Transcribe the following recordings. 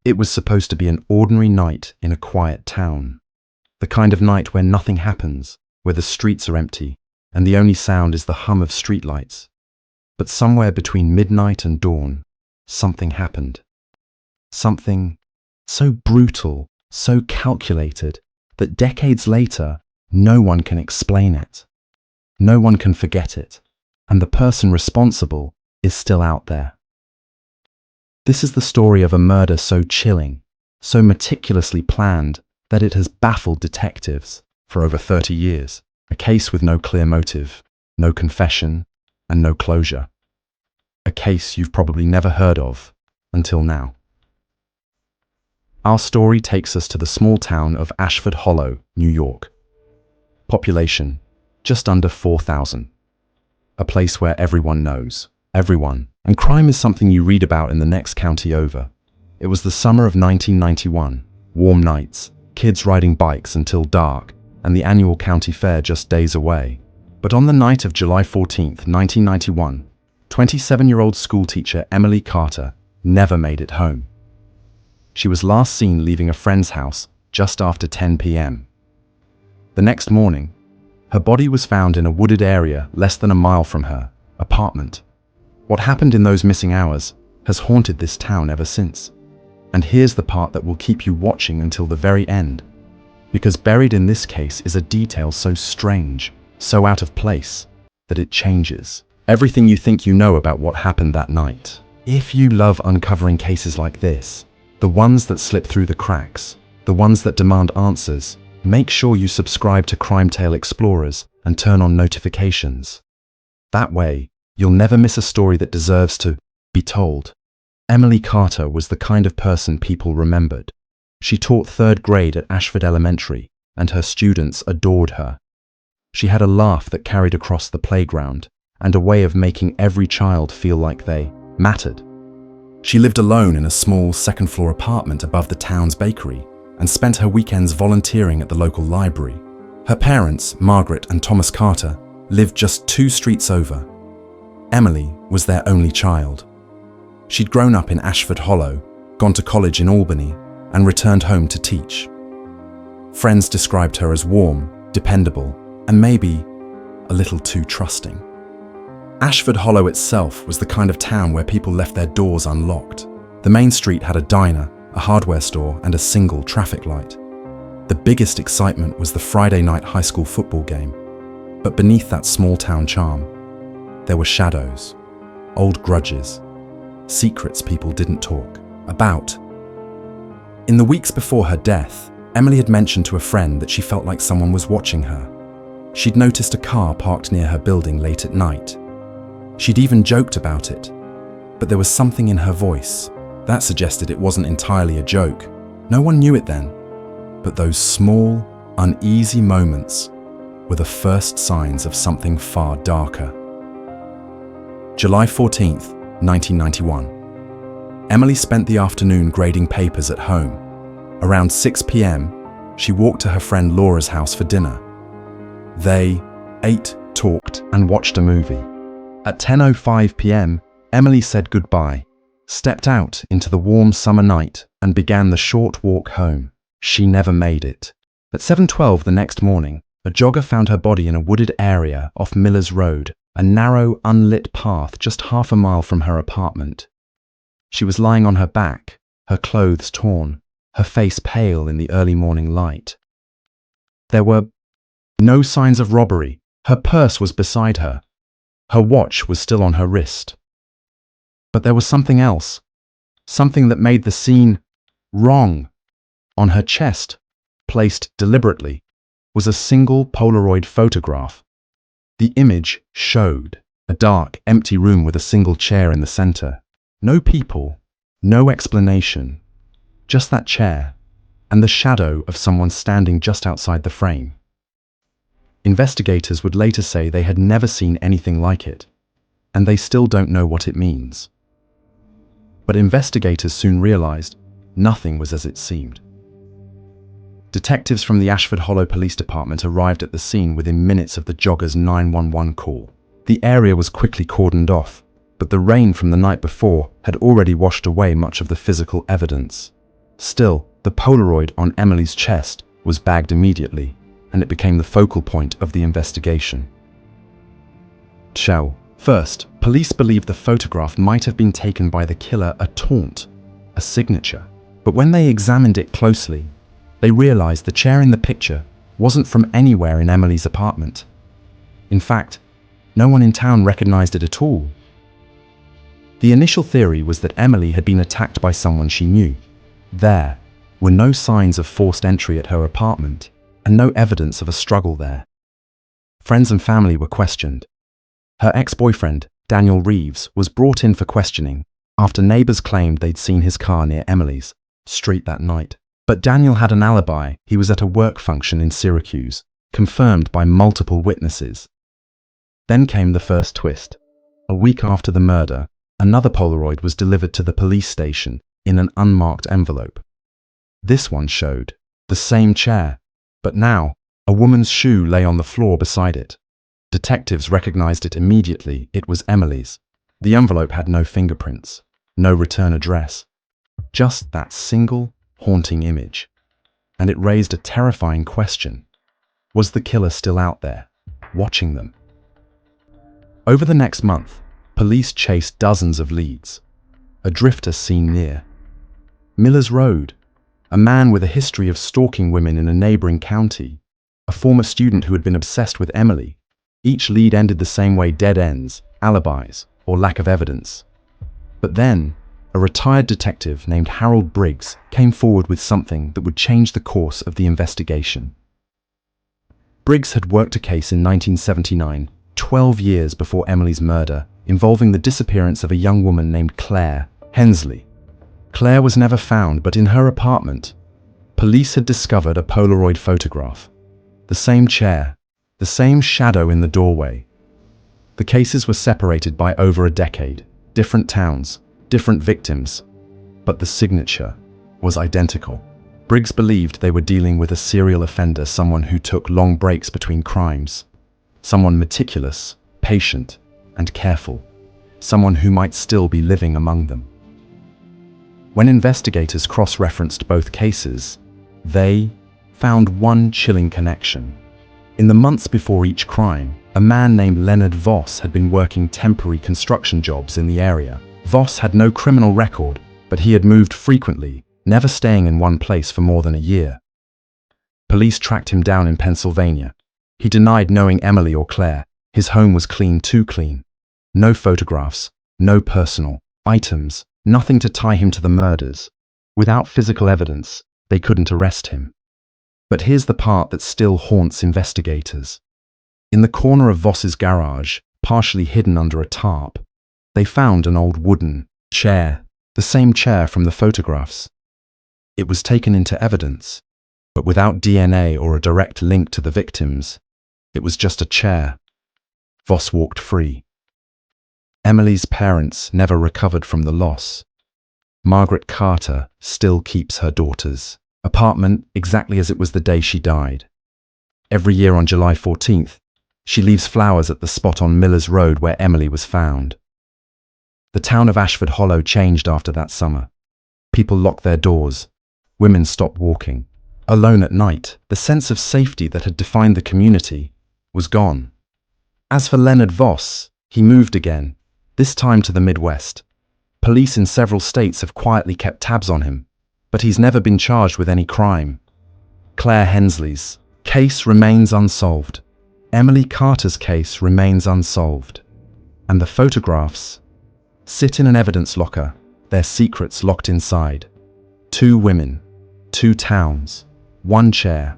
It was supposed to be an ordinary night in a quiet town. The kind of night where nothing happens, where the streets are empty, and the only sound is the hum of streetlights. But somewhere between midnight and dawn, something happened. Something so brutal, so calculated, that decades later, no one can explain it. No one can forget it, and the person responsible is still out there. This is the story of a murder so chilling, so meticulously planned, that it has baffled detectives for over 30 years. A case with no clear motive, no confession, and no closure. A case you've probably never heard of until now. Our story takes us to the small town of Ashford Hollow, New York. Population, just under 4,000. A place where everyone knows everyone, and crime is something you read about in the next county over. It was the summer of 1991, warm nights, kids riding bikes until dark, and the annual county fair just days away. But on the night of July 14th, 1991, 27-year-old schoolteacher Emily Carter never made it home. She was last seen leaving a friend's house just after 10 p.m. The next morning, her body was found in a wooded area less than a mile from her apartment. What happened in those missing hours has haunted this town ever since. And here's the part that will keep you watching until the very end. Because buried in this case is a detail so strange, so out of place, that it changes everything you think you know about what happened that night. If you love uncovering cases like this, the ones that slip through the cracks, the ones that demand answers, make sure you subscribe to Crime Tale Explorers and turn on notifications. That way, you'll never miss a story that deserves to be told. Emily Carter was the kind of person people remembered. She taught 3rd grade at Ashford Elementary, and her students adored her. She had a laugh that carried across the playground, and a way of making every child feel like they mattered. She lived alone in a small 2nd-floor apartment above the town's bakery, and spent her weekends volunteering at the local library. Her parents, Margaret and Thomas Carter, lived just 2 streets over. Emily was their only child. She'd grown up in Ashford Hollow, gone to college in Albany, and returned home to teach. Friends described her as warm, dependable, and maybe a little too trusting. Ashford Hollow itself was the kind of town where people left their doors unlocked. The main street had a diner, a hardware store, and a single traffic light. The biggest excitement was the Friday night high school football game. But beneath that small town charm, there were shadows, old grudges, secrets people didn't talk about. In the weeks before her death, Emily had mentioned to a friend that she felt like someone was watching her. She'd noticed a car parked near her building late at night. She'd even joked about it, but there was something in her voice that suggested it wasn't entirely a joke. No one knew it then, but those small, uneasy moments were the first signs of something far darker. July 14th, 1991. Emily spent the afternoon grading papers at home. Around 6 p.m., she walked to her friend Laura's house for dinner. They ate, talked, and watched a movie. At 10:05 p.m., Emily said goodbye, stepped out into the warm summer night, and began the short walk home. She never made it. At 7:12 the next morning, a jogger found her body in a wooded area off Miller's Road, a narrow, unlit path just half a mile from her apartment. She was lying on her back, her clothes torn, her face pale in the early morning light. There were no signs of robbery. Her purse was beside her. Her watch was still on her wrist. But there was something else, something that made the scene wrong. On her chest, placed deliberately, was a single Polaroid photograph. The image showed a dark, empty room with a single chair in the center. No people, no explanation, just that chair and the shadow of someone standing just outside the frame. Investigators would later say they had never seen anything like it, and they still don't know what it means. But investigators soon realized nothing was as it seemed. Detectives from the Ashford Hollow Police Department arrived at the scene within minutes of the jogger's 911 call. The area was quickly cordoned off, but the rain from the night before had already washed away much of the physical evidence. Still, the Polaroid on Emily's chest was bagged immediately, and it became the focal point of the investigation. First, police believed the photograph might have been taken by the killer a taunt, a signature. But when they examined it closely, they realized the chair in the picture wasn't from anywhere in Emily's apartment. In fact, no one in town recognized it at all. The initial theory was that Emily had been attacked by someone she knew. There were no signs of forced entry at her apartment, and no evidence of a struggle there. Friends and family were questioned. Her ex-boyfriend, Daniel Reeves, was brought in for questioning after neighbors claimed they'd seen his car near Emily's street that night. But Daniel had an alibi. He was at a work function in Syracuse, confirmed by multiple witnesses. Then came the first twist. A week after the murder, another Polaroid was delivered to the police station in an unmarked envelope. This one showed the same chair, but now a woman's shoe lay on the floor beside it. Detectives recognized it immediately. It was Emily's. The envelope had no fingerprints, no return address, just that single, haunting image. And it raised a terrifying question. Was the killer still out there, watching them? Over the next month, police chased dozens of leads. A drifter seen near Miller's Road, a man with a history of stalking women in a neighboring county, a former student who had been obsessed with Emily. Each lead ended the same way: dead ends, alibis, or lack of evidence. But then, a retired detective named Harold Briggs came forward with something that would change the course of the investigation. Briggs had worked a case in 1979, 12 years before Emily's murder, involving the disappearance of a young woman named Claire Hensley. Claire was never found, but in her apartment, police had discovered a Polaroid photograph. The same chair, the same shadow in the doorway. The cases were separated by over a decade, different towns, different victims, but the signature was identical. Briggs believed they were dealing with a serial offender, someone who took long breaks between crimes, someone meticulous, patient, and careful, someone who might still be living among them. When investigators cross-referenced both cases, they found one chilling connection. In the months before each crime, a man named Leonard Voss had been working temporary construction jobs in the area. Voss had no criminal record, but he had moved frequently, never staying in one place for more than a year. Police tracked him down in Pennsylvania. He denied knowing Emily or Claire. His home was clean, too clean. No photographs, no personal items, nothing to tie him to the murders. Without physical evidence, they couldn't arrest him. But here's the part that still haunts investigators. In the corner of Voss's garage, partially hidden under a tarp, they found an old wooden chair, the same chair from the photographs. It was taken into evidence, but without DNA or a direct link to the victims. It was just a chair. Voss walked free. Emily's parents never recovered from the loss. Margaret Carter still keeps her daughter's apartment exactly as it was the day she died. Every year on July 14th, she leaves flowers at the spot on Miller's Road where Emily was found. The town of Ashford Hollow changed after that summer. People locked their doors. Women stopped walking. Alone at night, the sense of safety that had defined the community was gone. As for Leonard Voss, he moved again, this time to the Midwest. Police in several states have quietly kept tabs on him, but he's never been charged with any crime. Claire Hensley's case remains unsolved. Emily Carter's case remains unsolved. And the photographs sit in an evidence locker, their secrets locked inside. 2 women, 2 towns, 1 chair,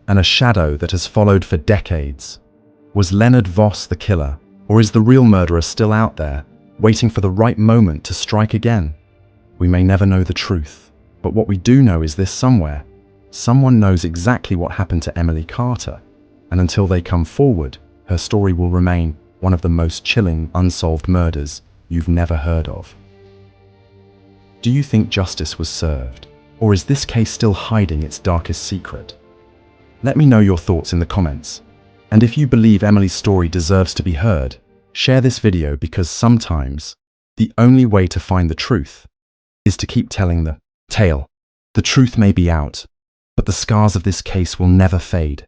and a shadow that has followed for decades. Was Leonard Voss the killer, or is the real murderer still out there, waiting for the right moment to strike again? We may never know the truth, but what we do know is this: someone knows exactly what happened to Emily Carter, and until they come forward, her story will remain one of the most chilling unsolved murders you've never heard of. Do you think justice was served, or is this case still hiding its darkest secret? Let me know your thoughts in the comments. And if you believe Emily's story deserves to be heard, share this video, because sometimes the only way to find the truth is to keep telling the tale. The truth may be out, but the scars of this case will never fade.